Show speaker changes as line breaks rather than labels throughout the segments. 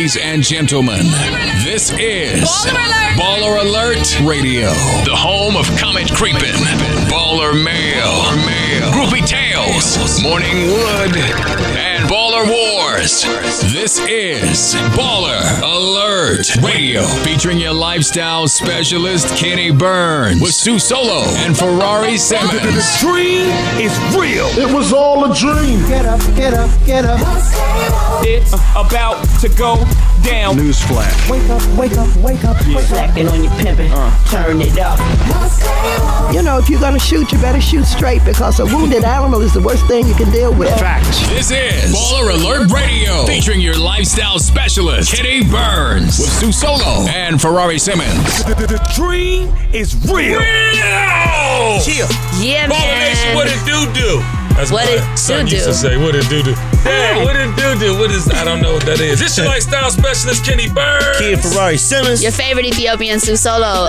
Ladies and gentlemen, this is Baller Alert Radio, the home of comment creeping, baller mail, groupie tales, morning wood, and baller wars. This is Baller Alert Radio, featuring your lifestyle specialist Kenny Burns with Sue Solo and Ferrari Simmons.
The dream is real.
It was all a dream.
Get up, get up, get up.
It's about to go down.
Newsflash.
Wake up, wake up, wake up.
Slacking on your pimpin', turn it up.
You know, if you're gonna shoot, you better shoot straight, because a wounded animal is the worst thing you can deal with.
Facts. This is Baller Alert Radio, featuring your lifestyle specialist Kenny Burns with Sue Solo and Ferrari Simmons.
The dream is real.
Yeah,
Baller Nation,
man.
what it do? That's
What it
son
do?
used to say, what it do? Dad, what it do? What is, I don't know what that is. This your lifestyle specialist, Kenny Burns.
Kid Ferrari Simmons.
Your favorite Ethiopian Sue Solo.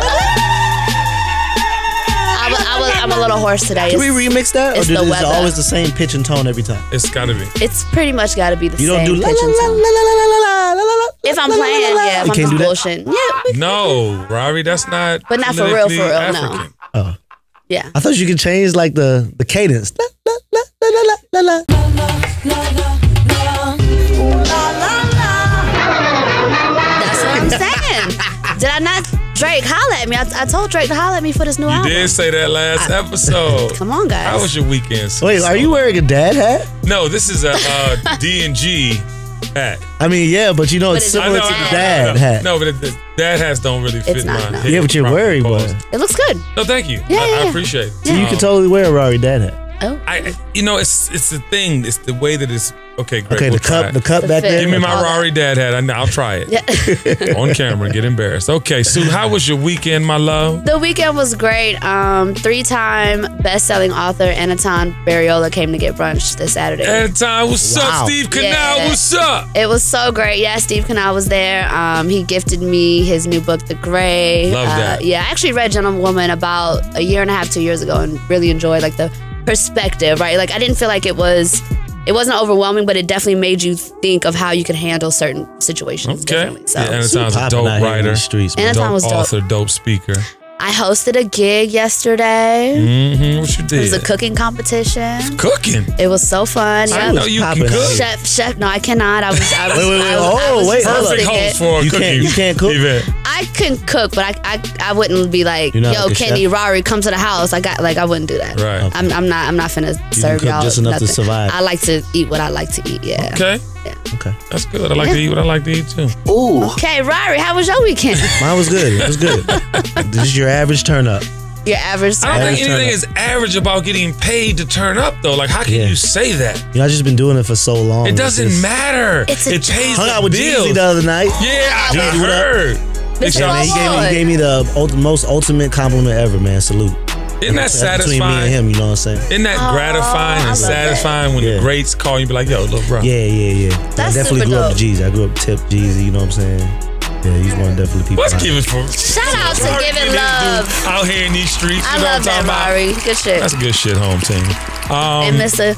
I'm a little hoarse today.
Can we remix that?
It's
Or
the
is it
weather.
always the same pitch and tone every time?
It's gotta be.
It's pretty much got to be the
You
same
don't do la la
pitch and
la
tone.
la la la la la la.
If I'm playing, yeah, if
You
I'm
can't
just
do that?
bullshitting. Yeah,
No, Rory, that's not.
But not for real,
politically
no.
African.
Oh,
yeah.
I thought you could change like the cadence. La la la la la la la.
That's what I'm saying. Did I not? Drake, holla at me. I told Drake to holla at me for this new
You
album.
did say that last episode.
Come on, guys.
How was your weekend?
Wait, are you wearing a dad hat?
No, this is a D&G hat.
I mean, yeah, but you know it's
But it's
similar to the dad hat.
No, but the dad hats don't really fit
not,
my
no.
head.
Yeah, but you're
proper
wearing
pose.
one.
It looks good.
No, thank you.
Yeah,
I
yeah.
appreciate it.
So you can totally wear a Rari dad hat.
Oh.
It's the thing. It's the way that it's. Okay, great.
Okay,
we'll
the
try
cup
it.
back
The
there.
fit.
Give me my
All that.
Rari dad hat. I'll try it.
Yeah.
On camera and get embarrassed. Okay, Sue, how was your weekend, my love?
The weekend was great. 3-time best-selling author Anton Barriola came to get brunch this Saturday.
At time, what's up,
Wow.
Steve Canal?
Yeah.
What's up?
It was so great. Yeah, Steve Canal was there. He gifted me his new book, The Gray.
Love that.
Yeah, I actually read Gentlewoman about 1.5 years, 2 years ago, and really enjoyed like the perspective, right? Like I didn't feel like it wasn't overwhelming, but it definitely made you think of how you could handle certain situations
Okay.
differently. So
Yeah, Anton's a
Popping
dope
out here in
writer,
the streets, man.
Anton
dope
was dope.
author, dope speaker.
I hosted a gig yesterday.
Mm-hmm. What you
It was
did?
a cooking competition.
Cooking.
It was so fun.
I
Yeah.
know you
popping
can
out
cook.
here.
Chef. No, I cannot. I was.
Wait. Oh, wait, hold up.
Perfect
hosting
host
it.
for a
You
cooking
can't cook?
event.
I can cook, but I wouldn't be like,
You're not
yo,
like a
Kenny,
chef?
Rari, come to the house. I wouldn't do that.
Right.
Okay.
I'm not finna serve
cook
y'all
just enough to
nothing.
survive.
I like to eat what I like to eat. Yeah.
Okay.
Okay.
That's good. I like to eat what I like to eat too.
Ooh,
Okay, Rari, how was your weekend?
mine was good. It was good. This is your average turn up.
Your average.
I don't think
Average turn
anything
up.
is average about getting paid to turn up though. Like, how can
Yeah.
you say that?
You know, I just been doing it for so long.
It doesn't
It's-
matter.
It's a
It pays
Hung
the
out with
bills.
Jeezy the other night.
Yeah, I
Jeezy, what up?
heard.
Mr.
Yeah, man, he gave me the most ultimate compliment ever, man. Salute.
Isn't that
Between me and
satisfying?
him, you know what I'm saying?
Isn't that
Aw,
gratifying
I
and
love that.
satisfying when
Yeah.
the greats call you and be like, yo, look, bro.
Yeah. I
That's
definitely
super
grew up
dope.
to Jeezy. I grew up tip Jeezy, you know what I'm saying? Yeah, he's one of definitely people.
Let's
I-
give it for.
Shout out to
Sorry,
Giving
this
Love.
dude out here in these streets.
I
you know
love
what I'm
that,
talking about?
Rari. Good shit.
That's a good shit, home team.
And Mr.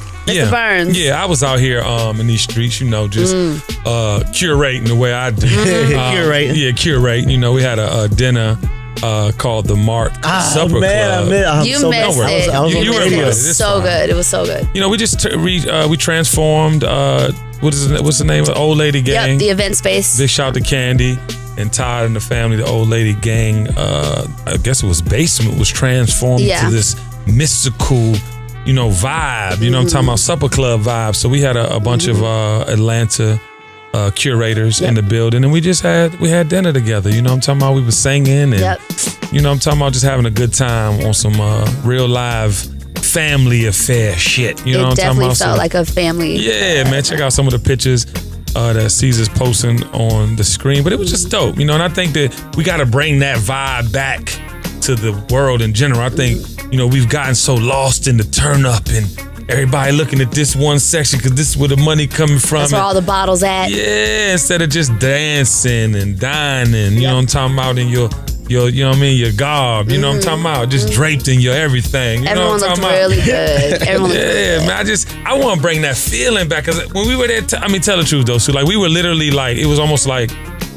Burns.
Yeah, I was out here in these streets, you know, just curating the way I do.
Curating.
Yeah, curating. You know, we had a dinner called the Mark Supper Club.
You missed it.
I was
You-
on
you
the
were
radio.
right.
It was
It's
so
fine.
good. It was so good.
You know, we just we transformed. What's the name of the Old Lady Gang?
Yep, the event space.
Big shout out to Candy and Todd and the family. The Old Lady Gang. I guess it was basement was transformed
Yeah.
to this mystical, you know, vibe. You know, what I'm talking about supper club vibe. So we had a bunch of Atlanta curators in the building, and we had dinner together. You know, what I'm talking about we were singing, and you know, what I'm talking about just having a good time on some real live family affair shit. You know,
It
what I'm talking
definitely
about.
felt
So-
like a family.
yeah, man, check out some of the pictures that Caesar's posting on the screen. But it was just dope, you know, and I think that we got to bring that vibe back to the world in general. I think, you know, we've gotten so lost in the turn up and everybody looking at this one section because this is where the money coming from.
That's where all the bottles at.
Yeah, instead of just dancing and dining, you know what I'm talking about, in your you know what I mean, your garb, you know what I'm talking about, just draped in your everything. You
Everyone
know what I'm
looked
talking
really good. Everyone looked
yeah,
really
man, I want to bring that feeling back, because when we were there, I mean, tell the truth though, so like we were literally like, it was almost like,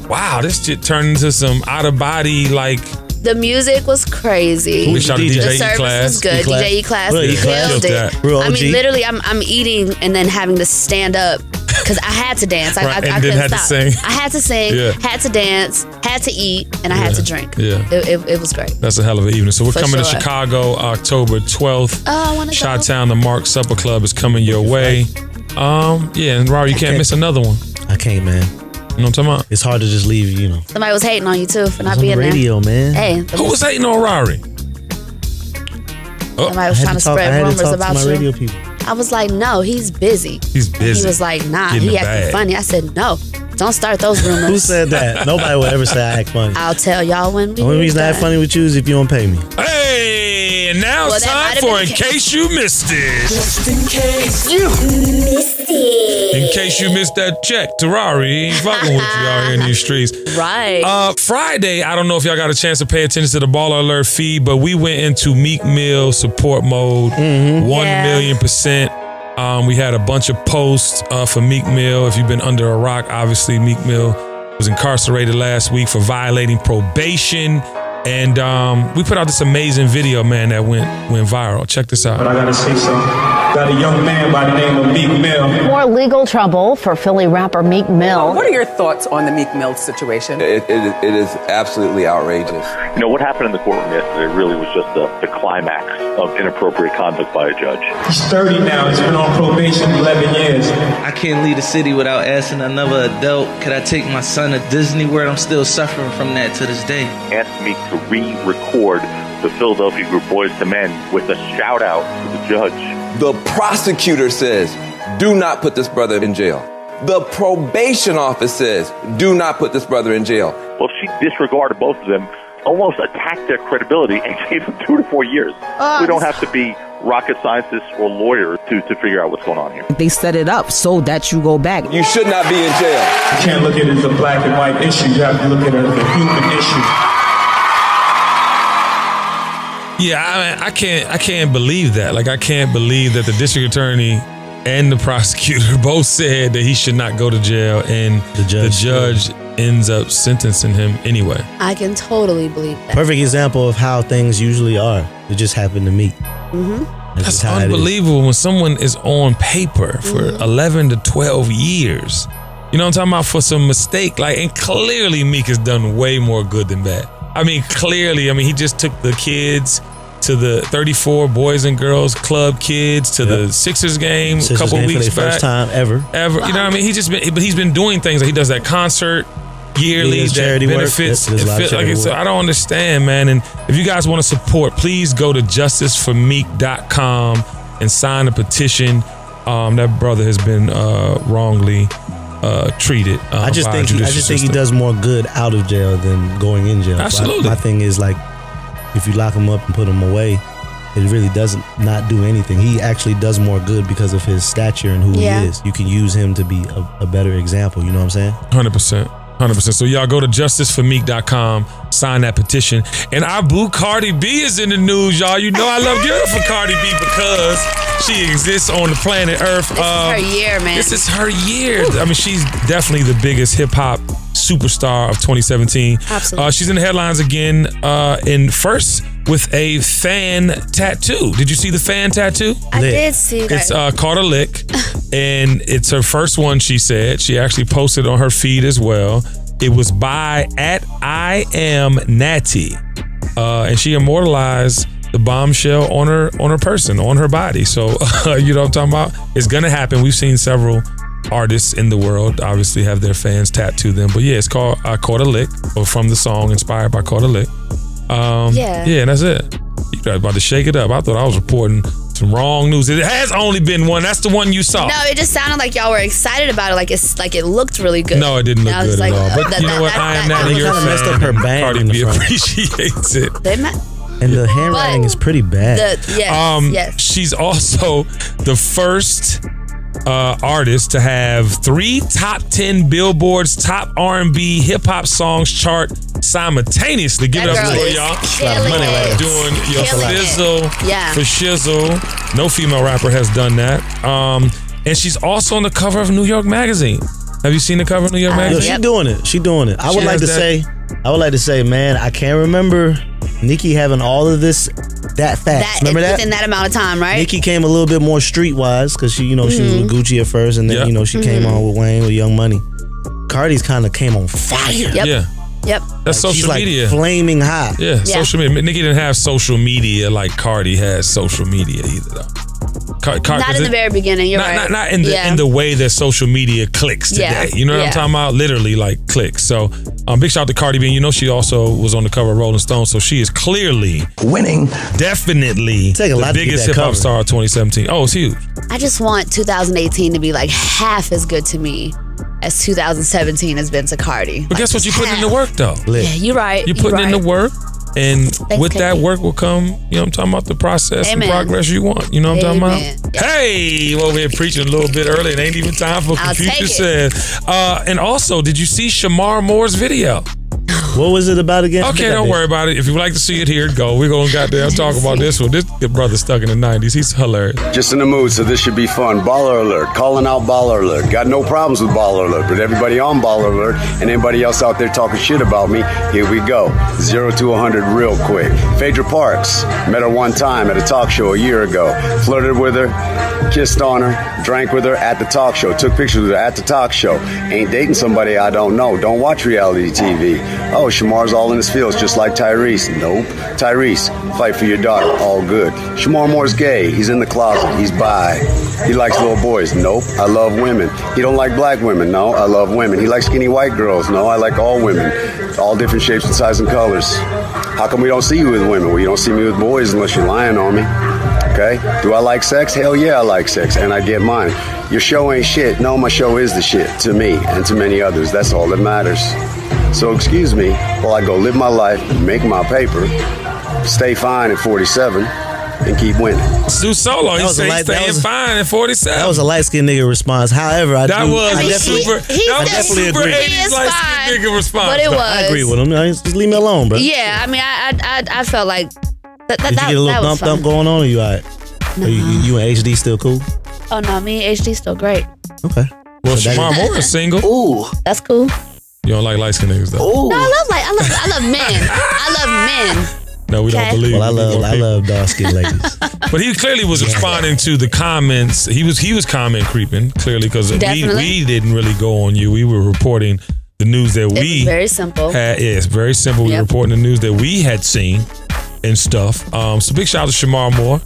wow, this shit turned into some out of body like.
The music was crazy.
We shot a DJ
The service was good. DJ E-Class killed it. I mean, literally, I'm eating and then having to stand up because I had to dance. I couldn't stop. I had to sing, had to dance, had to eat, and I had to drink.
Yeah,
it was great.
That's a hell of an evening. So we're coming to Chicago October 12th.
Oh, I want to go.
Chi-Town, the Mark Supper Club is coming your way. Yeah, and Rari, you can't miss another one.
I can't, man.
You know what I'm talking about?
It's hard to just leave, you know.
Somebody was hating on you too for not being
on the radio,
there.
Man.
Hey,
who was hating on Rari?
Somebody was trying to spread rumors about
my
you.
Radio people.
I was like, no, he's busy.
He's busy.
And he was like, nah, he acting funny. I said, no, don't start those rumors.
Who said that? Nobody will ever say I act funny.
I'll tell y'all when we
The only reason I act funny with you is if you don't pay me.
Hey, and now it's time for In Case You Missed It.
Just in case you missed it.
In case you missed that check, Ferrari, he ain't fucking with you out here in these streets.
Right.
Friday, I don't know if y'all got a chance to pay attention to the Baller Alert feed, but we went into Meek Mill support mode, 1,000,000%. We had a bunch of posts for Meek Mill. If you've been under a rock, obviously Meek Mill was incarcerated last week for violating probation. And we put out this amazing video, man, that went viral. Check this out.
But I gotta say something. Got a young man by the name of Meek Mill.
More legal trouble for Philly rapper Meek Mill.
What are your thoughts on the Meek Mill situation?
It is absolutely outrageous.
You know, what happened in the courtroom yesterday really was just the climax of inappropriate conduct by a judge.
He's 30 now. He's been on probation 11 years.
I can't leave the city without asking another adult, could I take my son to Disney World? I'm still suffering from that to this day.
Asked me to re-record the Philadelphia group Boys to Men with a shout out to the judge.
The prosecutor says, do not put this brother in jail. The probation office says, do not put this brother in jail.
Well, she disregarded both of them, almost attacked their credibility, and gave them 2 to 4 years. We don't have to be rocket scientists or lawyers to figure out what's going on here.
They set it up so that you go back.
You should not be in jail.
You can't look at it as a black and white issue. You have to look at it as a human issue.
Yeah, I can't believe that. Like, I can't believe that the district attorney and the prosecutor both said that he should not go to jail, and the judge ends up sentencing him anyway.
I can totally believe that.
Perfect example of how things usually are. It just happened to me.
That's unbelievable when someone is on paper for 11 to 12 years. You know what I'm talking about? For some mistake. Like, and clearly Meek has done way more good than bad. I mean, clearly, he just took the kids to the 34 Boys and Girls Club kids to the Sixers game a couple weeks back.
First time ever.
You know what I mean? He's been doing things. Like, he does that concert yearly that benefits. So I don't understand, man. And if you guys want to support, please go to justiceformeek.com and sign a petition. That brother has been wrongly treated.
I just think he does more good out of jail than going in jail.
Absolutely.
So my thing is, like, if you lock him up and put him away, it really doesn't not do anything. He actually does more good because of his stature and who he is. You can use him to be a better example. You know what I'm saying?
100%. 100%. So y'all go to justiceformeek.com, sign that petition. And our boo Cardi B is in the news, y'all. You know I love beautiful Cardi B because she exists on the planet Earth.
This is her year, man.
This is her year. I mean, she's definitely the biggest hip-hop superstar of 2017.
Absolutely.
She's in the headlines again, in first with a fan tattoo. Did you see the fan tattoo?
I did see that.
It's called a lick, and it's her first one, she said. She actually posted on her feed as well. It was by @IamNatty, and she immortalized the bombshell on her person, on her body. So, you know what I'm talking about? It's gonna happen. We've seen several artists in the world obviously have their fans tattoo them, but yeah, it's called I Caught a Lick, or from the song inspired by Caught a Lick. Yeah, and that's it. You guys about to shake it up. I thought I was reporting some wrong news. It has only been one. That's the one you saw.
No, it just sounded like y'all were excited about it. Like it looked really good.
No, it didn't look good at all. But you know what? I am not your fan.
Messed up her bang.
Cardi B appreciates it.
And the handwriting is pretty bad.
Yes.
She's also the first artist to have 3 top 10 Billboard's top R&B hip hop songs chart simultaneously. Give it up for y'all. Doing your fizzle for shizzle. No female rapper has done that. And she's also on the cover of New York Magazine. Have you seen the cover of New York Magazine?
She's doing it. She's doing it. I would like to say, man, I can't remember Nicki having all of this that fast. Remember that?
Within that amount of time, right?
Nicki came a little bit more streetwise because she, she was with Gucci at first, and then she came on with Wayne with Young Money. Cardi's kind of came on fire.
Yep.
That's social media.
Like flaming hot.
Yeah, social media. Nicki didn't have social media like Cardi has social media either, though.
Not in the very beginning. You're right.
Not in the way that social media clicks today. You know what I'm talking about? Literally like clicks. So big shout out to Cardi B. She also was on the cover of Rolling Stone. So she is clearly winning. Definitely the biggest hip hop star of 2017. Oh, it's huge.
I just want 2018 to be like half as good to me as 2017 has been to Cardi.
But guess what? You're putting in the work though.
Yeah, you're right.
You're putting in the work. And with that work will come, I'm talking about the process and progress you want. You know what I'm talking about? Yeah. Hey, we're over here preaching a little bit early. It ain't even time for Confucius Said. And also, did you see Shamar Moore's video?
What was it about again?
Okay, don't worry about it. If you would like to see it, here it go. We're going to goddamn talk about this one. This brother stuck in the 90s. He's hilarious.
Just in the mood, so this should be fun. Baller alert. Calling out baller alert. Got no problems with baller alert, but everybody on baller alert and anybody else out there talking shit about me, here we go. 0 to 100 real quick. Phaedra Parks. Met her one time at a talk show a year ago. Flirted with her, kissed on her, drank with her at the talk show, took pictures with her at the talk show. Ain't dating somebody I don't know. Don't watch reality TV. Oh, Shamar's all in his feels, just like Tyrese. Nope. Tyrese, fight for your daughter. All good. Shamar Moore's gay. He's in the closet. He's bi. He likes little boys. Nope. I love women. He don't like black women. No, I love women. He likes skinny white girls. No, I like all women. All different shapes and sizes and colors. How come we don't see you with women? Well, you don't see me with boys unless you're lying on me. Okay? Do I like sex? Hell yeah, I like sex, and I get mine. Your show ain't shit. No, my show is the shit to me and to many others. That's all that matters. So excuse me while I go live my life, make my paper, stay fine at 47, and keep winning.
Stu Solo, he said staying fine at 47.
That was a light-skinned nigga response. However,
that was super 80s light-skinned nigga response.
But it was.
I agree with him. Just leave me alone, bro.
Yeah, I mean, I felt like
Did you get a little thump going on, or you all right?
No.
You and HD still cool?
Oh no, me and HD still great.
Okay.
Well, Shamar Moore is single.
Ooh, that's cool.
You don't like light-skinned niggas though.
Ooh. No, I love men. I love men.
No, we don't believe.
Well, I love dark-skinned ladies.
But he clearly was responding to the comments. He was comment creeping clearly because we didn't really go on you. We were reporting the news that we
very simple.
It's very simple. We were reporting the news that we had seen and stuff. So big shout out to Shamar Moore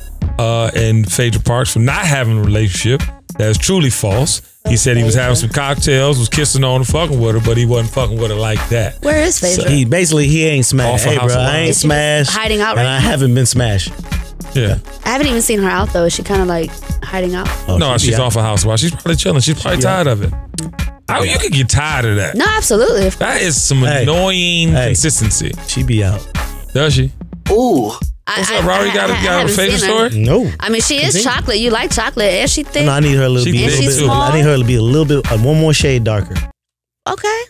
and Phaedra Parks for not having a relationship. That is truly false. He said he was having some cocktails, was kissing on and fucking with her, but he wasn't fucking with her like that.
Where is Phaedra?
So he ain't smashed. Hey, bro, I ain't smashed.
Hiding out right now?
And I haven't been smashed.
Yeah.
I haven't even seen her out, though. Is she kind of like hiding out?
Oh, no, she's off a housewife. She's probably chilling. She's probably tired of it. You could get tired of that.
No, absolutely.
That is some annoying consistency.
She be out.
Does she?
Ooh.
What's up, Rory? Got a favorite story?
No.
I mean, she is chocolate. You like chocolate, and she thick.
No, I need her to be a little bit, one more shade darker.
Okay.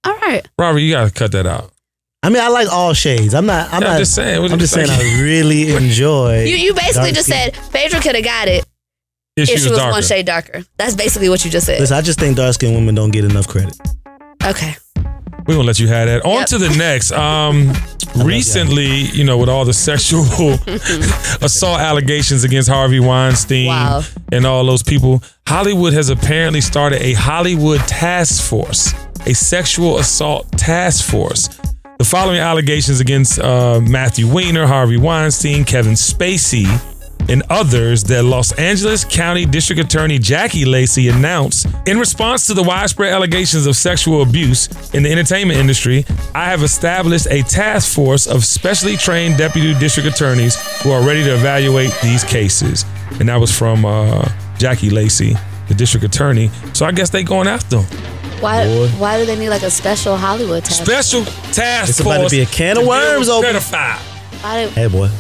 All right.
Rory, you gotta cut that out.
I mean, I like all shades. I'm just saying. I'm just saying. I really enjoy.
You basically just said Phaedra could have got it if she was one shade darker. That's basically what you just said.
Listen, I just think dark-skinned women don't get enough credit.
Okay.
We're going to let you have that. On to the next. Recently, with all the sexual assault allegations against Harvey Weinstein and all those people, Hollywood has apparently started a Hollywood task force, a sexual assault task force. The following allegations against Matthew Weiner, Harvey Weinstein, Kevin Spacey, and others that Los Angeles County District Attorney Jackie Lacey announced in response to the widespread allegations of sexual abuse in the entertainment industry. I have established a task force of specially trained deputy district attorneys who are ready to evaluate these cases. And that was from Jackie Lacey, the district attorney. So I guess they going after them.
Why do they need like a special Hollywood task force?
Special task
it's
force.
It's about to be a can of worms open.
Hey,
boy.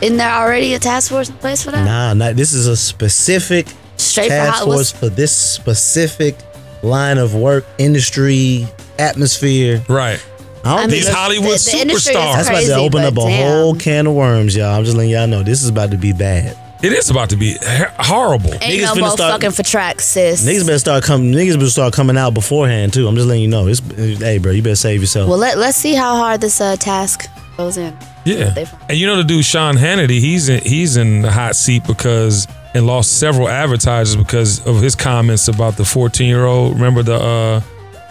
Isn't there already a task force in place for that?
Nah, this is a specific
Straight
task force for this specific line of work, industry, atmosphere.
Right. These Hollywood superstars.
That's about to open up a whole can of worms, y'all. I'm just letting y'all know this is about to be bad.
It is about to be horrible.
Ain't no more fucking for track, sis.
Niggas better start coming out beforehand too. I'm just letting you know. Hey, bro, you better save yourself.
Well, let's see how hard this task goes in.
Yeah, and you know the dude Sean Hannity, he's in the hot seat and lost several advertisers because of his comments about the 14-year-old. Remember the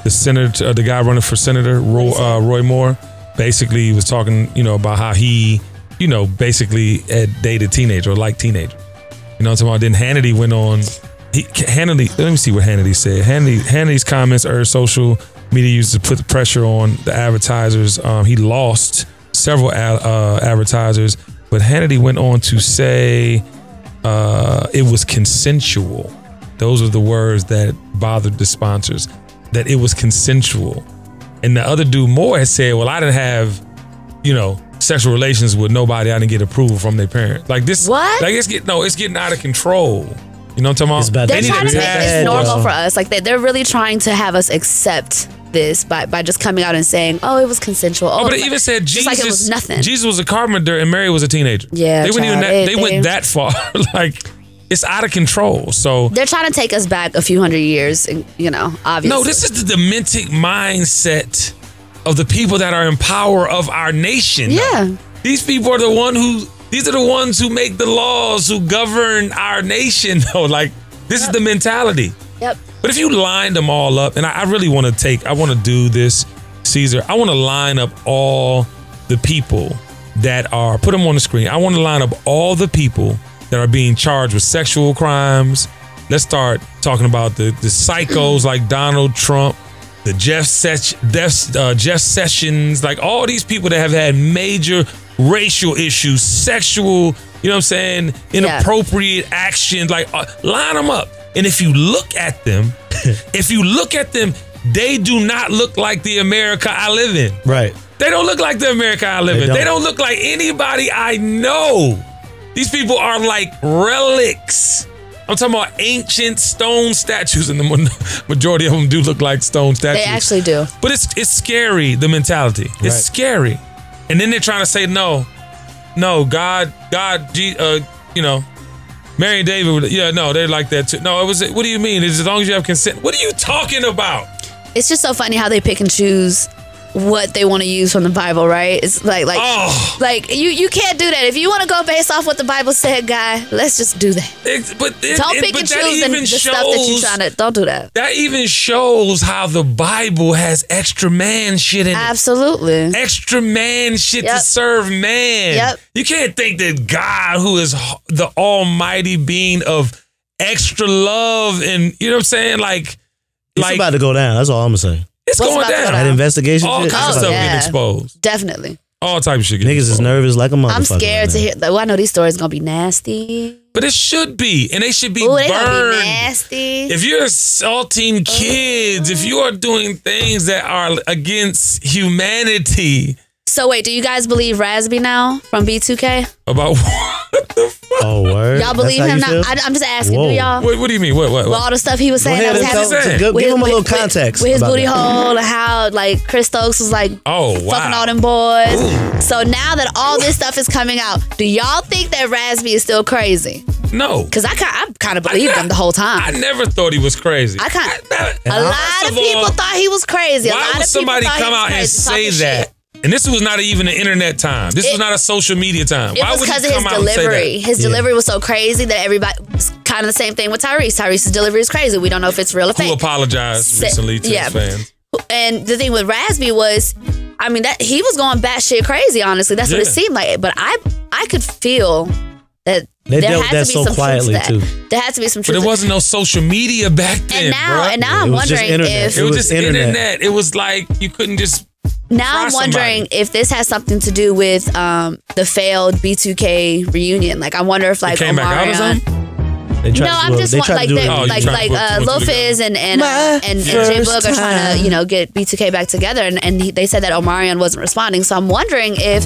senator, the guy running for senator, Roy Moore. Basically, he was talking, about how he, basically had dated teenager or like teenager. You know what I'm talking about? Then Hannity went on. Hannity. Let me see what Hannity said. Hannity's comments urged social media users to put the pressure on the advertisers. He lost several advertisers, but Hannity went on to say it was consensual. Those are the words that bothered the sponsors. That it was consensual. And the other dude, Moore, had said, well, I didn't have, sexual relations with nobody. I didn't get approval from their parents. Like this. What? Like it's getting out of control. You know what I'm talking about?
They're trying to make this normal for us. Like they're really trying to have us accept this by just coming out and saying, oh, it was consensual.
Oh, but it even said Jesus.
Like it was nothing.
Jesus was a carpenter and Mary was a teenager.
Yeah.
They went that far. Like it's out of control. So
they're trying to take us back a few hundred years, obviously.
No, this is the demented mindset of the people that are in power of our nation.
Yeah.
These people are these are the ones who make the laws, who govern our nation, though. Like, this is the mentality.
Yep.
But if you line them all up, and I really want to do this, Caesar, I want to line up all the people that are, put them on the screen. I want to line up all the people that are being charged with sexual crimes. Let's start talking about the psychos like Donald Trump, the Jeff Sessions, like all these people that have had major racial issues, sexual, inappropriate actions, like line them up. And if you look at them, they do not look like the America I live in.
Right.
They don't look like the America I live in. They don't look like anybody I know. These people are like relics. I'm talking about ancient stone statues, and the majority of them do look like stone statues.
They actually do.
But it's scary, the mentality. It's scary. And then they're trying to say, no, God, Mary and David, they're like that too. No, what do you mean? It's as long as you have consent. What are you talking about?
It's just so funny how they pick and choose what they want to use from the Bible, right? It's like you can't do that. If you want to go based off what the Bible said, guy, let's just do that. Don't pick and choose the stuff that you're trying to. Don't do that.
That even shows how the Bible has extra man shit in it.
Absolutely.
Extra man shit to serve man.
Yep.
You can't think that God, who is the almighty being of extra love, and you know what I'm saying? Like
it's about to go down. That's all I'm gonna say.
It's going down.
That investigation
all
shit.
kinds of stuff getting exposed.
Definitely.
All type of shit getting
exposed.
Niggas
is nervous like a motherfucker.
I'm scared to hear. I know these stories gonna be nasty.
But it should be. And they should be burned.
They gonna be nasty.
If you're assaulting kids, if you are doing things that are against humanity.
So wait, do you guys believe Razby now from B2K?
About what the fuck?
Oh, word?
Y'all believe him now? I'm just asking, do y'all?
What do you mean? What?
Well, all the stuff he was saying.
Give him a little context.
With his booty hole and how like Chris Stokes was like fucking all them boys. Ooh. So now that all this stuff is coming out, do y'all think that Razby is still crazy?
No.
Because I kind of believed him the whole time.
I never thought he was crazy.
A lot of people thought he was crazy.
Why would somebody come out and say that? And this was not even an internet time. This was not a social media time.
Why was because of his delivery. His delivery was so crazy that everybody was kind of the same thing with Tyrese. Tyrese's delivery is crazy. We don't know if it's real or fake.
Who apologized recently to his fans.
And the thing with Razby was, I mean, that he was going batshit crazy, honestly. That's what it seemed like. But I could feel that
they dealt with that so quietly too.
There had to be some truth.
But there wasn't no social media back then,
and now I'm wondering if
it was just internet. It was like you couldn't just.
Now I'm wondering if this has something to do with the failed B2K reunion. Like I wonder if like Omarion. I'm just like Lil Fizz and J Boog are trying to get B2K back together, and they said that Omarion wasn't responding. So I'm wondering if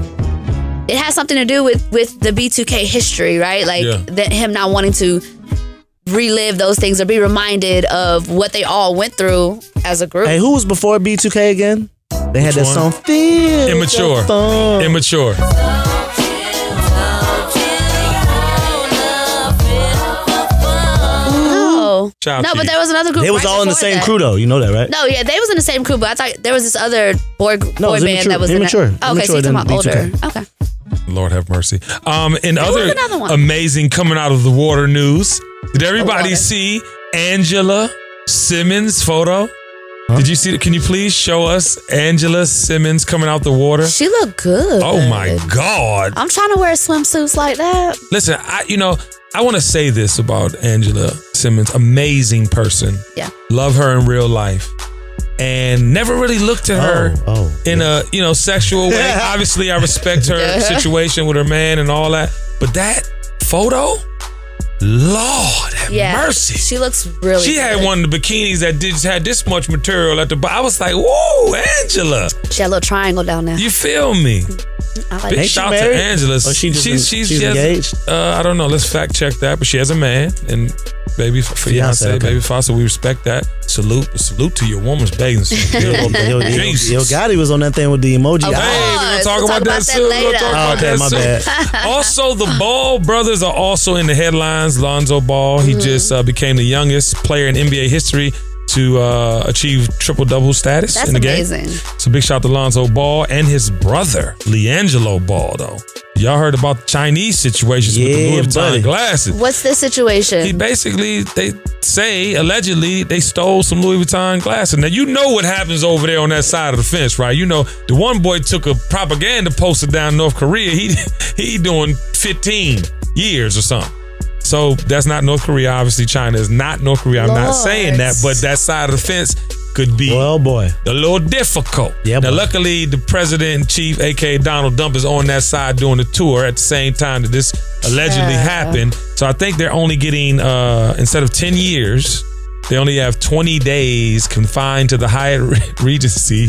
it has something to do with the B2K history, right? Like him not wanting to relive those things or be reminded of what they all went through as a group.
Hey, who was before B2K again? They had that song, Feel
Immature.
the Fun.
Immature.
No, but there was another group.
They was all in the same crew, though. You know that, right?
No, yeah, they was in the same crew, but I thought there was this other boy band that was
Immature.
in it. Okay, so you're talking about older.
B2K.
Okay.
Lord have mercy. In other amazing coming out of the water news, did everybody see Angela Simmons' photo? Did you see it? Can you please show us Angela Simmons coming out the water?
She looked good.
Oh my God.
I'm trying to wear swimsuits like that.
Listen, I want to say this about Angela Simmons. Amazing person.
Yeah.
Love her in real life. And never really looked at her in a, sexual way. Obviously, I respect her situation with her man and all that. But that photo, Lord have mercy.
She looks really
She had one of the bikinis that had this much material at the bottom. I was like, whoa, Angela.
She had a little triangle down there.
You feel me?
I like
Big shout to Angela.
She's engaged?
I don't know. Let's fact check that. But she has a man and baby fiance, baby father. So we respect that. Salute to your woman's bathing suit.
Yo Gotti was on that thing with the emoji.
Hey, we're gonna talk about that soon.
My bad.
Also, the Ball brothers are also in the headlines. Lonzo Ball, he just became the youngest player in NBA history to achieve triple-double status in the
amazing.
game. So big shout out to Lonzo Ball and his brother, LiAngelo Ball, though. Y'all heard about the Chinese situations with the Louis Vuitton glasses.
What's the situation?
He basically, they say, allegedly, they stole some Louis Vuitton glasses. Now, you know what happens over there on that side of the fence, right? You know, the one boy took a propaganda poster down in North Korea. He doing 15 years or something. So that's not North Korea. Obviously, China is not North Korea. I'm not saying that, but that side of the fence could be a little difficult.
Yeah,
now, luckily, the president-in-chief, a.k.a. Donald Trump, is on that side doing the tour at the same time that this allegedly happened. So I think they're only getting, instead of 10 years, they only have 20 days confined to the Hyatt Regency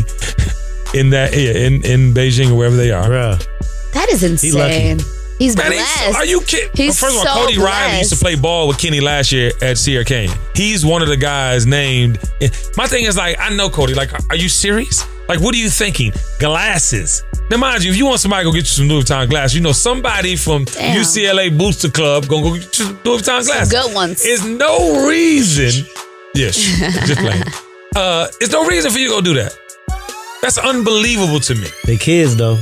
in Beijing or wherever they are.
Bruh.
That is insane. He's blessed.
Are you kidding?
He's
First of all, Cody Riley used to play ball with Kenny last year at Sierra Canyon. He's one of the guys named. My thing is, like, I know Cody. Like, are you serious? Like, what are you thinking? Glasses. Now, mind you, if you want somebody to go get you some Louis Vuitton glasses, you know somebody from UCLA Booster Club gonna go get you some Louis Vuitton glasses.
Good ones.
There's no reason. Yes, just playing. There's no reason for you to go do that. That's unbelievable to me.
They kids though.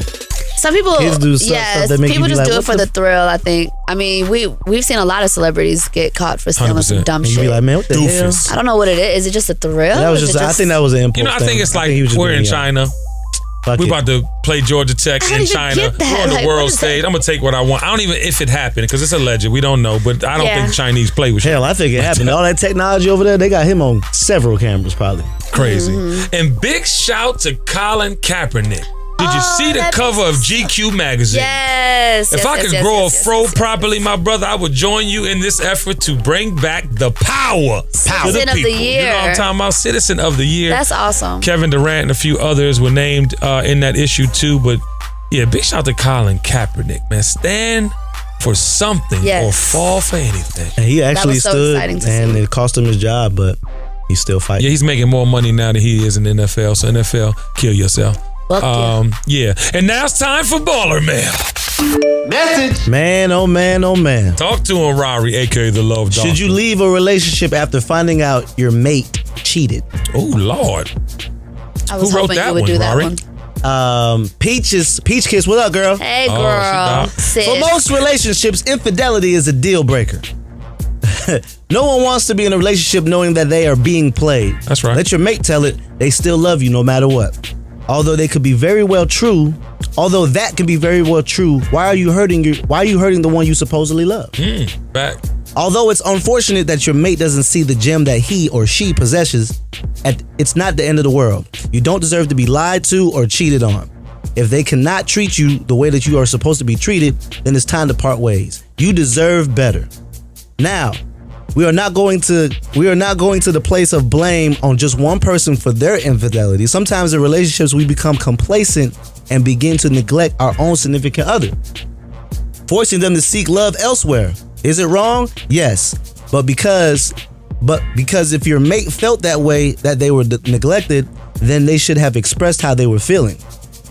Some people,
kids do stuff that make
people
you
just
like,
do it for the thrill. I think. I mean, we've seen a lot of celebrities get caught for stealing some dumb
and
shit.
You be like, man, what the hell?
I don't know what it is. Is it just a thrill?
That was just. I think that was an impulse.
You know, I think it's like we're in China. We're about to play Georgia Tech in China. We're on the world stage. I'm gonna take what I want. I don't even if it happened because it's alleged. We don't know, but I don't think the Chinese play with.
Hell, I think it happened. All that technology over there, they got him on several cameras, probably.
Crazy. And big shout to Colin Kaepernick. Did you see the cover of GQ magazine?
Yes.
If I could grow a fro properly, my brother, I would join you in this effort to bring back the power.
Citizen of the Year.
You know what I'm talking about? Citizen of the Year.
That's awesome.
Kevin Durant and a few others were named in that issue too. But yeah, big shout to Colin Kaepernick, man. Stand for something or fall for anything.
And he actually stood, and it cost him his job, but he's still fighting.
Yeah, he's making more money now than he is in the NFL. So NFL, kill yourself. Yeah. And now it's time for Baller Mail.
Message. Man, oh man, oh man.
Talk to him, Ferrari, aka the Love Dog.
Should you leave a relationship after finding out your mate cheated?
Oh Lord.
I was hoping you would do that one.
Peach Kiss, what up, girl?
Hey, girl.
For most relationships, infidelity is a deal breaker. No one wants to be in a relationship knowing that they are being played.
That's right.
Let your mate tell it they still love you no matter what. Although that can be very well true, why are you hurting the one you supposedly love?
Back.
Although it's unfortunate that your mate doesn't see the gem that he or she possesses, it's not the end of the world. You don't deserve to be lied to or cheated on. If they cannot treat you the way that you are supposed to be treated, then it's time to part ways. You deserve better. Now, we are not going to the place of blame on just one person for their infidelity. Sometimes in relationships we become complacent and begin to neglect our own significant other, forcing them to seek love elsewhere. Is it wrong? Yes. But because if your mate felt that way, that they were neglected, then they should have expressed how they were feeling.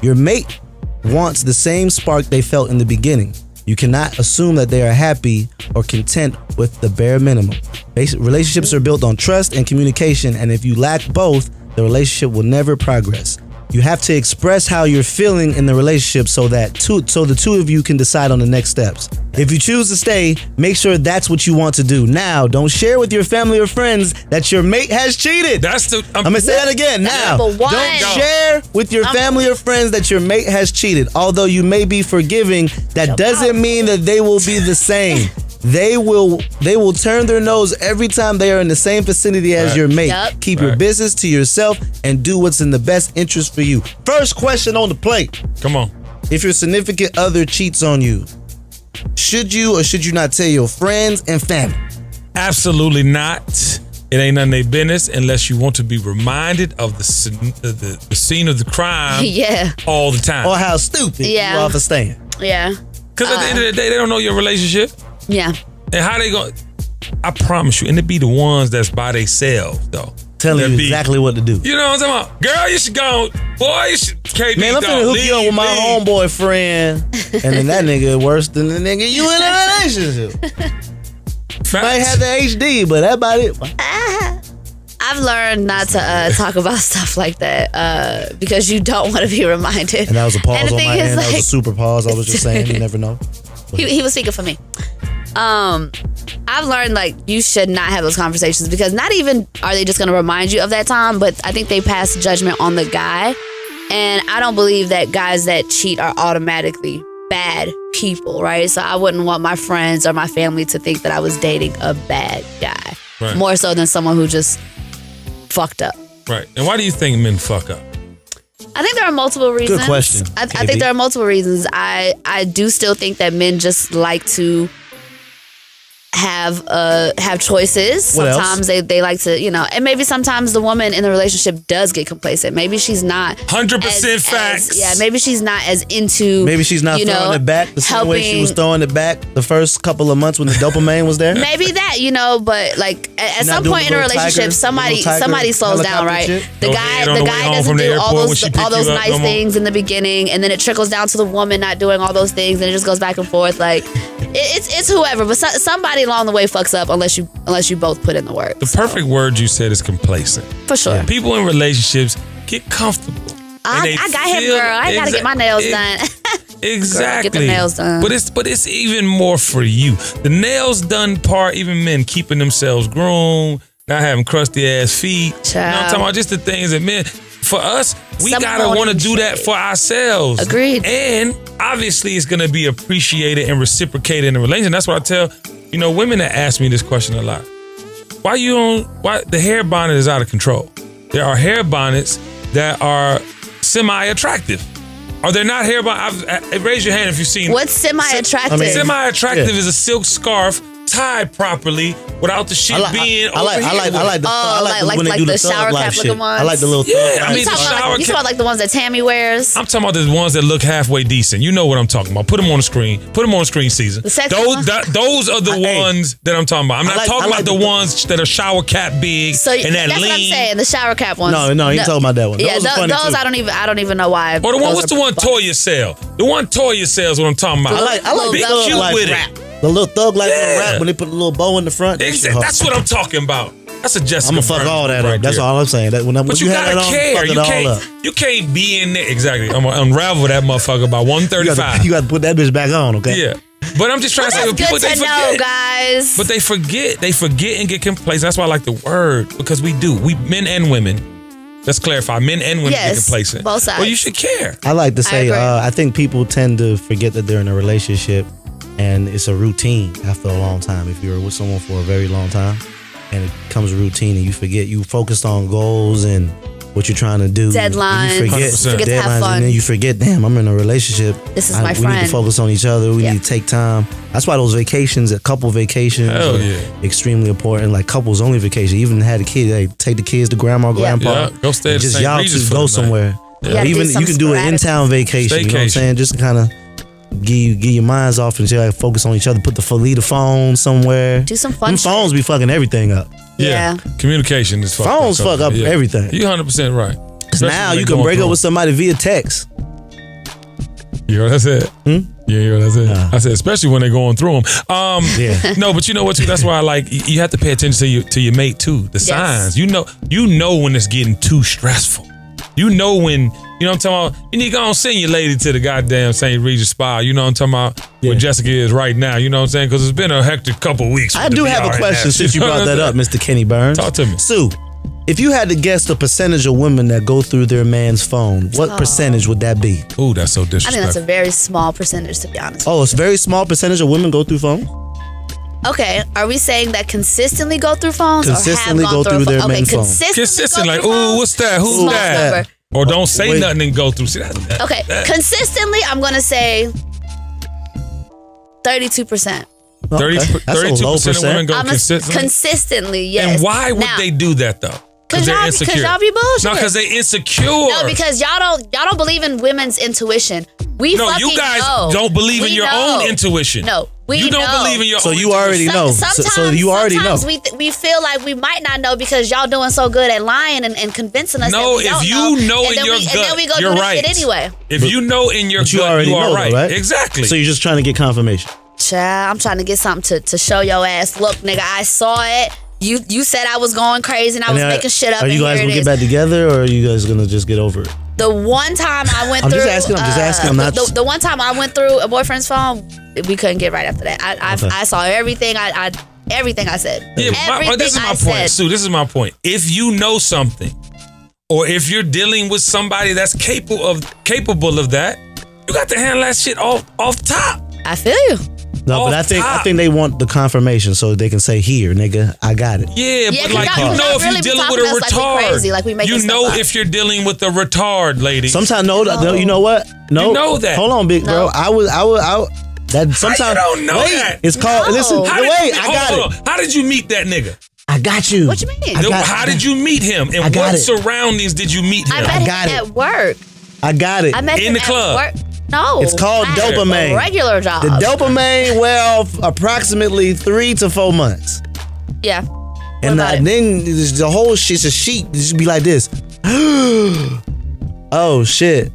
Your mate wants the same spark they felt in the beginning. You cannot assume that they are happy or content with the bare minimum. Relationships are built on trust and communication, and if you lack both, the relationship will never progress. You have to express how you're feeling in the relationship so the two of you can decide on the next steps. If you choose to stay, make sure that's what you want to do. Now, don't share with your family or friends that your mate has cheated. I'm gonna say that again. Now, don't share with your family or friends that your mate has cheated. Although you may be forgiving, that doesn't mean that they will be the same. They will turn their nose every time they are in the same vicinity as your mate. Keep your business to yourself and do what's in the best interest for you. First question on the plate.
Come on.
If your significant other cheats on you, should you or should you not tell your friends and family?
Absolutely not. It ain't none of their business unless you want to be reminded of the scene of the crime all the time.
Or how stupid you are for staying.
Yeah.
Because at the end of the day, they don't know your relationship.
Yeah.
And how they going? I promise you, and it be the ones that's by themselves though.
Telling you exactly what to do.
You know what I'm talking about? Girl, you should go. Boy, you should. KB,
man, I'm finna hook you up with my homeboy friend, and then that nigga worse than the nigga you in a relationship. Might have the HD, but that's about it.
I've learned not to talk about stuff like that because you don't want to be reminded.
And that was a pause on my end.
Like,
that was a super pause. I was just saying, you never know.
He was speaking for me. I've learned like you should not have those conversations because not even are they just going to remind you of that time, but I think they pass judgment on the guy. And I don't believe that guys that cheat are automatically bad people, right? So I wouldn't want my friends or my family to think that I was dating a bad guy.
Right.
More so than someone who just fucked up.
Right. And why do you think men fuck up?
I think there are multiple reasons.
Good question.
I think there are multiple reasons. I do still think that men just like to have choices.
What
sometimes
else?
they like to, you know, and maybe sometimes the woman in the relationship does get complacent. Maybe she's not
100% facts.
Maybe she's not as into.
Maybe she's not throwing it back the same way she was throwing it back the first couple of months when the dopamine was there.
Maybe that, you know, but like at some point in a relationship, somebody slows down, right? The guy doesn't do all those nice things in the beginning, and then it trickles down to the woman not doing all those things, and it just goes back and forth. Like it's whoever, but somebody along the way fucks up unless you both put in the work.
The perfect word you said is complacent.
For sure.
Yeah. People in relationships get comfortable.
I got him, girl. I gotta get my nails done.
Exactly.
Girl, get the nails done.
But it's even more for you. The nails done part, even men keeping themselves groomed, not having crusty ass feet.
Child.
You know what I'm talking about? Just the things that men, for us, we gotta want to do that for ourselves.
Agreed.
And obviously it's gonna be appreciated and reciprocated in a relationship. That's what I tell, you know, women that ask me this question a lot. Why the hair bonnet is out of control? There are hair bonnets that are semi-attractive. Are there not hair bonnets? Raise your hand if you've seen.
What's semi-attractive?
Semi-attractive is a silk scarf tied properly without the shit being over here.
I like when they do the shower cap looking ones. I like the little
You talking
about like the ones that Tammy wears?
I'm talking about the ones that look halfway decent. You know what I'm talking about. Put them on the screen. Put them on the screen, Caesar. Those are the ones that I'm talking about. I'm not talking about the ones that are shower cap big and that
that's
lean.
what I'm saying. The shower cap ones.
No, you talking about that one.
Yeah, those I don't even know why.
Or the one. What's the one Toya sell? The one Toya sells. What I'm talking about.
I like
be
the
cute
like
with
rap.
it.
The little thug like little rap when they put a little bow in the front.
Exactly. That's what I'm talking about. That's a Jessica.
I'm gonna fuck all that up. That's all I'm saying. That when
but you gotta care. You can't be in there. Exactly. I'm gonna unravel that motherfucker by 1:35.
You got to put that bitch back on, okay?
Yeah. But I'm just trying to say, people they forget,
know, guys.
But they forget and get complacent. That's why I like the word, because we do. We men and women. Let's clarify. Men and women get complacent.
Both sides.
Well, you should care.
I like to say, I think people tend to forget that they're in a relationship, and it's a routine after a long time. If you're with someone for a very long time, and it becomes a routine, and you forget, you focused on goals and what you're trying to do.
Deadlines.
You forget
to have fun.
And then you forget, damn, I'm in a relationship.
This is my friend.
We need to focus on each other. We need to take time. That's why those vacations, couple vacations, are extremely important. Like couples only vacation. Even had a kid, they take the kids to grandma, grandpa.
Yeah. Go stay at
just
St.
y'all
Regis
to go somewhere.
Yeah.
Even you can do an in-town vacation. You know what I'm saying? Just kind of Get your minds off and like focus on each other. Leave the phone somewhere.
Do some fun
Them phones be fucking everything up.
Yeah.
Communication is fucked up.
Phones fuck up everything.
You 100% right.
Because now you can break up with somebody via text.
You heard what I said? Yeah, you heard what I said? I said, especially when they're going through them. No, but you know what, too? That's why I like, you have to pay attention to your mate, too. The signs. You know when it's getting too stressful. You know when, you know what I'm talking about? You need to go and send your lady to the goddamn St. Regis Spa. You know what I'm talking about? Where Jessica is right now. You know what I'm saying? Because it's been a hectic couple weeks.
I do have a question since you brought that up, Mr. Kenny Burns.
Talk to me.
Sue, if you had to guess the percentage of women that go through their man's phone, what percentage would that be?
Ooh, that's so disrespectful.
I think that's a very small percentage, to be honest.
Oh, it's a very small percentage of women go through phones?
Okay, are we saying that consistently go through phones
Consistently
or have gone
go through their men's phones.
Consistently
like, ooh, what's that? Who's
Small
that?
number.
Or don't say nothing and go through. See,
Okay, consistently, I'm going to say 32%.
32% of women go consistently?
Consistently, yes.
And why would they do that, though? Because they're insecure.
Because y'all be bullshit.
No, because they insecure.
No, because y'all don't believe in women's intuition. You guys
don't believe in your own intuition.
No,
you don't believe in your own
So you already know. So you already know.
Sometimes we feel like we might not know because y'all doing so good at lying and convincing us.
No,
that we
if
don't
you know
and
in your
and
gut,
then we go
you're
do
right.
this shit anyway.
If you know in your gut, you are right. Exactly.
So you're just trying to get confirmation.
Child, I'm trying to get something to show your ass. Look, nigga, I saw it. You said I was going crazy and I was making shit up.
Are you guys gonna get back together, or are you guys gonna just get over it?
The one time I went
I'm
through,
just asking. I'm not.
The one time I went through a boyfriend's phone, we couldn't get right after that. I saw everything. Everything I said.
Yeah, this is my point, Sue. This is my point. If you know something, or if you're dealing with somebody that's capable of that, you got to handle that shit off top.
I feel you.
No, but I think they want the confirmation so they can say, "Here, nigga, I got it."
Yeah, but like you know, if you're dealing with a retard, you know if you're dealing with a retard, lady.
Sometimes no, you know what? No,
you know that.
Hold on, big bro. I would. That sometimes
you don't know that.
It's called. No. Listen, I got it.
How did you meet that nigga?
I got you.
What you mean?
How did you meet him? And what surroundings did you meet him?
I met him at work.
I got it.
I met him
in the club.
At work. No,
it's called dopamine.
Regular job.
The dopamine wear off approximately 3 to 4 months.
Yeah.
And then the whole shit's a sheet. It should be like this. Oh shit!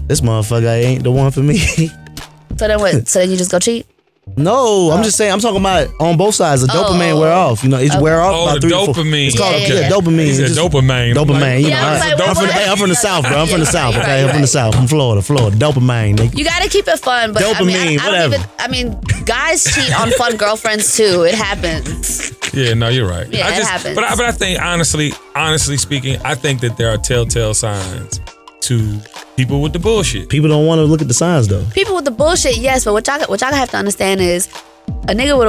This motherfucker ain't the one for me.
So then what? So then you just go cheat?
No, I'm just saying. I'm talking about on both sides. The dopamine wear off. You know, it's wear off about 3 to 4.
Dopamine.
It's called dopamine.
He said dopamine.
Dopamine. You know, I'm from the South, bro. I'm from the South. Okay, I'm from the South. I'm Florida. Dopamine. Nigga.
You gotta keep it fun, but
dopamine.
I mean, guys cheat on fun girlfriends too. It happens.
Yeah, no, you're right.
Yeah, it happens.
But I think honestly speaking, I think that there are telltale signs to people with the bullshit.
People don't want to look at the signs though.
People with the bullshit, yes, but what y'all have to understand is a nigga with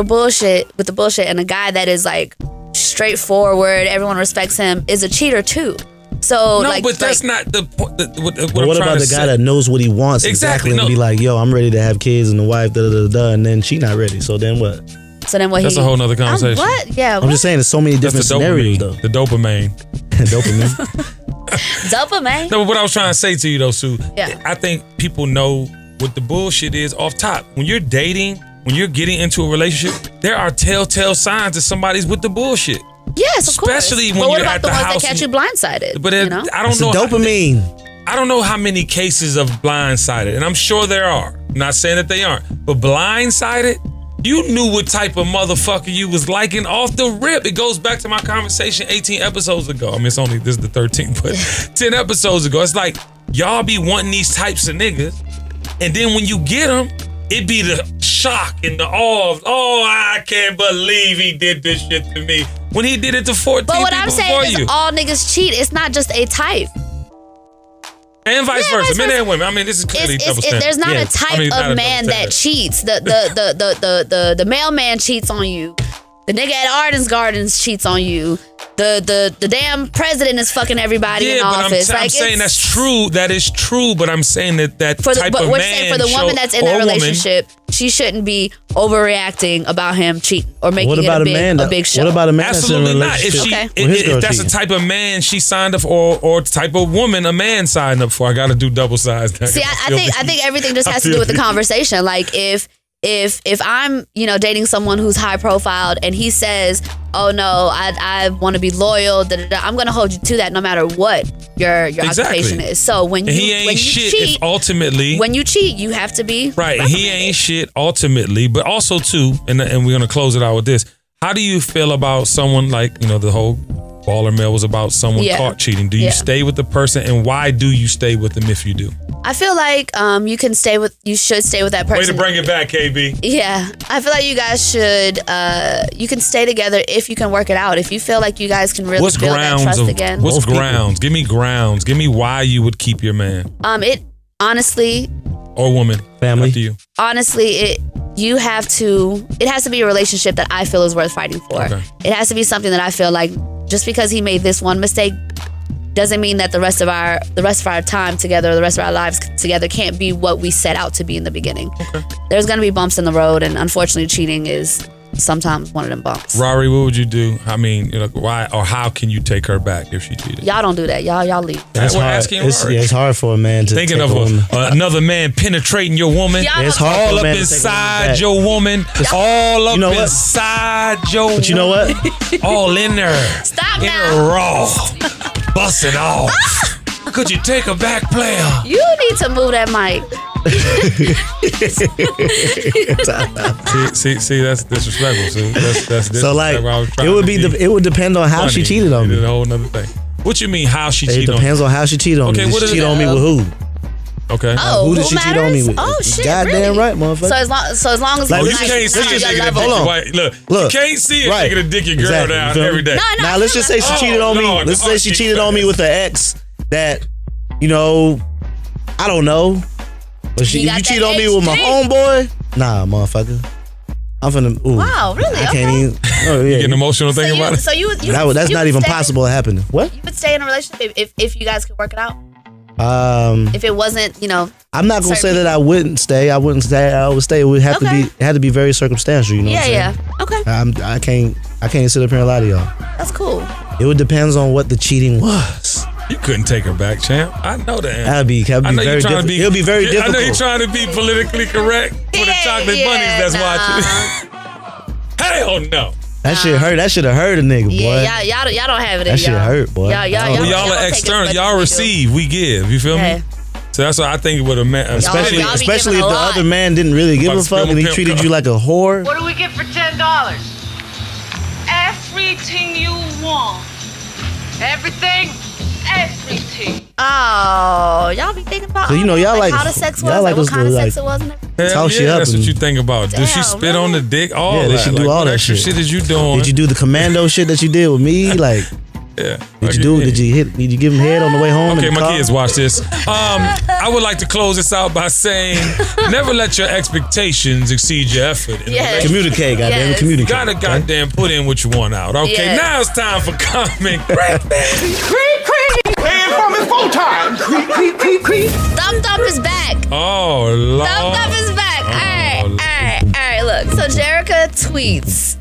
the bullshit and a guy that is like straightforward, everyone respects him, is a cheater too. So
no, but that's not the point.
What about the guy that knows what he wants exactly and be like, yo, I'm ready to have kids and the wife, and then she not ready. So then what?
That's a whole nother conversation.
What? Yeah.
I'm just saying, there's so many different scenarios though.
The dopamine.
Dopamine.
No, but what I was trying to say to you though, Sue,
yeah.
I think people know what the bullshit is off top. When you're dating, when you're getting into a relationship, there are telltale signs that somebody's with the bullshit.
Yes, of course.
Especially when you're at the house.
What about the ones that catch you blindsided?
But
you know?
I don't know.
Dopamine.
I don't know how many cases of blindsided, and I'm sure there are. I'm not saying that they aren't, but blindsided. You knew what type of motherfucker you was liking off the rip. It goes back to my conversation 18 episodes ago. I mean, this is the 13th, but 10 episodes ago. It's like, y'all be wanting these types of niggas, and then when you get them, it be the shock and the awe of, oh, I can't believe he did this shit to me. When he did it to 14 people before you.
But what I'm saying is all niggas cheat. It's not just a type.
And vice versa, men and women. I mean, this is clearly double standard.
There's not a type of man that cheats. The mailman cheats on you. The nigga at Arden's Gardens cheats on you. the damn president is fucking everybody in office.
I'm saying that's true. That is true. But I'm saying that type of man.
But we're saying for the woman that's in that relationship, she shouldn't be overreacting about him cheating or making it a big show.
What about a man?
Absolutely not. If that's the type of man she signed up for, or the type of woman a man signed up for, I got to do double size.
See, I think everything just has to do with the conversation. Like if I'm dating someone who's high profiled and he says, oh no, I want to be loyal, I'm gonna hold you to that no matter what your occupation is. So when you cheat,
ultimately
when you cheat, you have to be
right. He ain't shit ultimately, but also too, and we're gonna close it out with this. How do you feel about someone like the whole Baller Mail was about someone caught cheating? Do you stay with the person, and why do you stay with them if you do?
I feel like you should stay with that person.
Way to bring it back, KB.
Yeah, I feel like you guys should. You can stay together if you can work it out. If you feel like you guys can really build that trust again.
What's grounds? Give me grounds. Give me why you would keep your man.
It honestly.
Or woman.
Family.
After you.
Honestly, it has to be a relationship that I feel is worth fighting for. Okay. It has to be something that I feel like just because he made this one mistake doesn't mean that the rest of our time together, the rest of our lives together can't be what we set out to be in the beginning. Okay. There's gonna be bumps in the road, and unfortunately cheating is sometimes one of them bumps.
Rory, what would you do? I mean, why or how can you take her back if she cheated?
Y'all don't do that. Y'all leave.
That's hard. It's hard for a man to
thinking of another man penetrating your woman.
It's hard
all up inside your woman. All up inside your woman.
But you know what?
All in there.
Stop
in
now.
her raw. Busting off. Could you take her back, player?
You need to move that mic.
see, that's disrespectful. See, that's
so like it would depend on how she cheated on me.
It's a whole nother thing. What you mean how she cheated on me?
It depends on how she cheated on me.
Okay,
did she cheat on me with who?
Okay.
Oh,
who did she cheat on me with?
Oh shit!
Goddamn right, motherfucker.
So as long as
you can't see it, nigga.
Hold on.
Look, you can't see it, nigga. To dick your girl down every day.
Now let's just say she cheated on me. Let's say she cheated on me with an ex that, I don't know. But you cheat on me with my homeboy? Nah, motherfucker. I'm finna. Ooh,
wow, really?
I can't even. Oh, yeah.
You getting emotional thinking about it?
So
that's not even possible happening. What?
You would stay in a relationship if you guys could work it out. If it wasn't,
I'm not gonna say that I wouldn't stay. I would stay. It would have to be. It had to be very circumstantial. You know?
Yeah. Okay.
I can't sit up here and lie to y'all.
That's cool.
It would depends on what the cheating was.
You couldn't take her back, champ. I know that.
That'd be very difficult. It'll be very difficult.
I know you're trying to be politically correct for the chocolate bunnies that's watching. Hell no.
That shit hurt. That should have hurt a nigga, boy.
Yeah, y'all don't have it.
That shit hurt, boy.
Y'all
are external. Y'all receive. We give. You feel me? So that's what I think with a man,
especially if the other man didn't really give a fuck and he treated you like a whore.
What do we get for $10? Everything you want. Everything.
Oh, y'all be thinking about
so, y'all like
how the sex was, what kind of sex it was, and everything.
Talk shit up.
That's what you think about. Did she spit on the dick? All that.
They should do all that
extra shit that you doing.
Did you do the commando shit that you did with me? Like,
yeah.
Did you give him head on the way home?
Okay, my kids watch this. I would like to close this out by saying, never let your expectations exceed your effort.
Communicate, goddamn. Yes. Communicate.
Gotta goddamn put in what you want out. Okay, now it's time for comment.
Paying from his full time.
Thumb is back.
Oh, Lord.
Thumb is back. All right. Look. So Jerica tweets,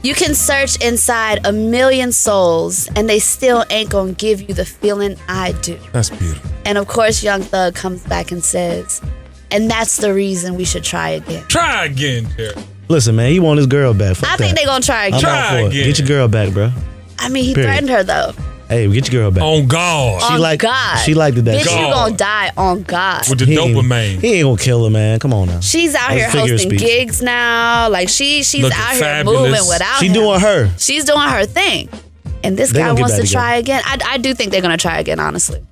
you can search inside 1 million souls and they still ain't gonna give you the feeling I do.
That's beautiful.
And of course, Young Thug comes back and says, and that's the reason we should try again.
Try again, Jerica.
Listen, man, he want his girl back.
I think they're gonna try again.
Try again.
Get your girl back, bro.
I mean, he threatened her though.
Hey, get your girl back.
On God.
She liked it that.
Bitch, you gonna die on God.
With the dopamine.
He ain't gonna kill her, man. Come on now.
She's out here hosting gigs now. Like she's out here moving without him.
Doing her.
She's doing her thing. And this guy wants to try again. I do think they're gonna try again, honestly.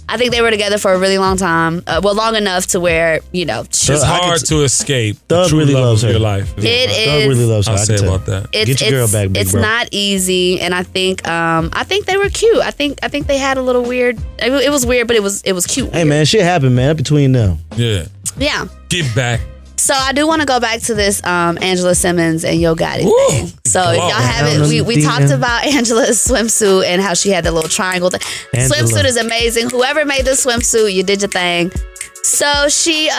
I think they were together for a really long time. Long enough to where,
it's hard to escape
Thug
the
really loves her.
Your life.
It is.
Thug really loves her.
I'll say about that.
Get your girl back, big
It's
bro.
not easy, and I think they were cute. I think they had a little weird. It was weird, but it was cute.
Hey man, shit happened, man, between them.
Yeah.
Yeah.
Get back
So I do want to go back to this Angela Simmons and Yo Gotti thing. So if y'all haven't, we talked about Angela's swimsuit and how she had the little triangle thing. Swimsuit is amazing. Whoever made the swimsuit, you did your thing. So she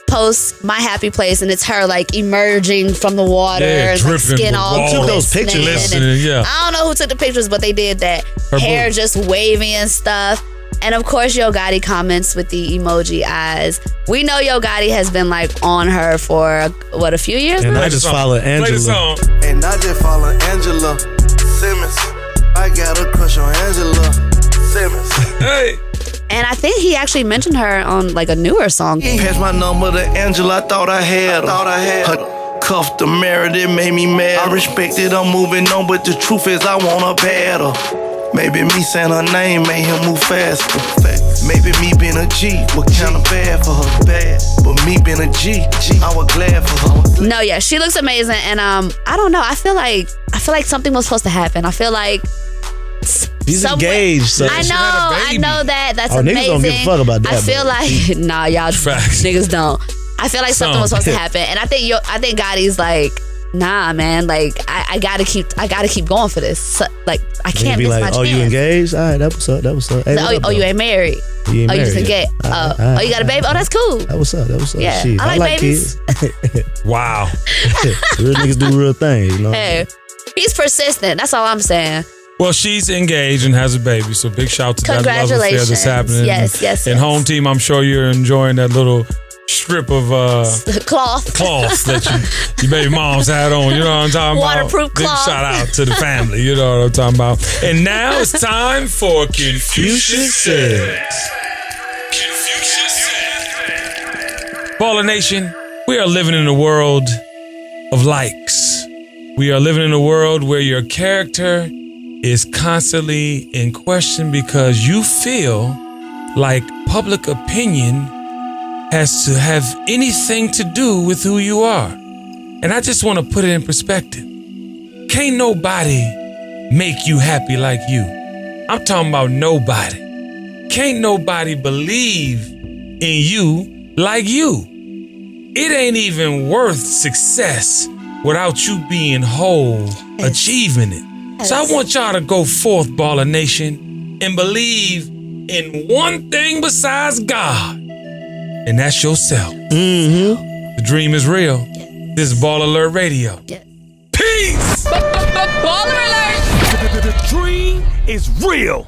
posts My Happy Place, and it's her like emerging from the water, and like, skin all
took those pictures.
I don't know who took the pictures, but they did that. Hair just wavy and stuff. And of course, Yo Gotti comments with the emoji eyes. We know Yo Gotti has been like on her for a few years now.
I just follow Angela.
And I just follow Angela Simmons. I got a crush on Angela Simmons.
Hey.
And I think he actually mentioned her on like a newer song.
Pass my number to Angela. I thought I had her. Cuffed her, married, it made me mad. I respect it, I'm moving on, but the truth is I want her better. Maybe me saying her name made him move faster. Maybe me being a G was kinda bad for her. Bad. But me being a G, I was glad for her.
No, yeah, she looks amazing, and I don't know. I feel like something was supposed to happen. I feel like
she's engaged. So
I know that. That's amazing.
Niggas don't give a fuck about that.
I feel like nah, y'all niggas don't. I feel like something was supposed to happen, and I think Gotti's like, nah, man. Like I gotta keep going for this. So, like I can't miss my chance.
Oh, you engaged? All right, that was up. Hey,
so, you ain't married? You just engaged? Oh, you got a baby? Oh, that's cool.
That was up.
Yeah,
shit,
I like babies.
Kids.
Wow.
Real niggas do real things, you know.
Hey, he's persistent. That's all I'm saying.
Well, she's engaged and has a baby, so big shout out to that love affair that's happening.
Yes.
And home team, I'm sure you're enjoying that little strip of
cloth
that your baby mom's had on. You know what I'm talking
Waterproof
about?
cloth.
Big shout out to the family. You know what I'm talking about. And now it's time for Confucius Says. Baller Nation, we are living in a world of likes. We are living in a world where your character is constantly in question because you feel like public opinion has to have anything to do with who you are. And I just want to put it in perspective. Can't nobody make you happy like you. I'm talking about nobody. Can't nobody believe in you like you. It ain't even worth success without you being whole, achieving it. So I want y'all to go forth, Baller Nation, and believe in one thing besides God, and that's yourself. The dream is real. This is Baller Alert Radio. Peace!
Baller Alert! The dream is real.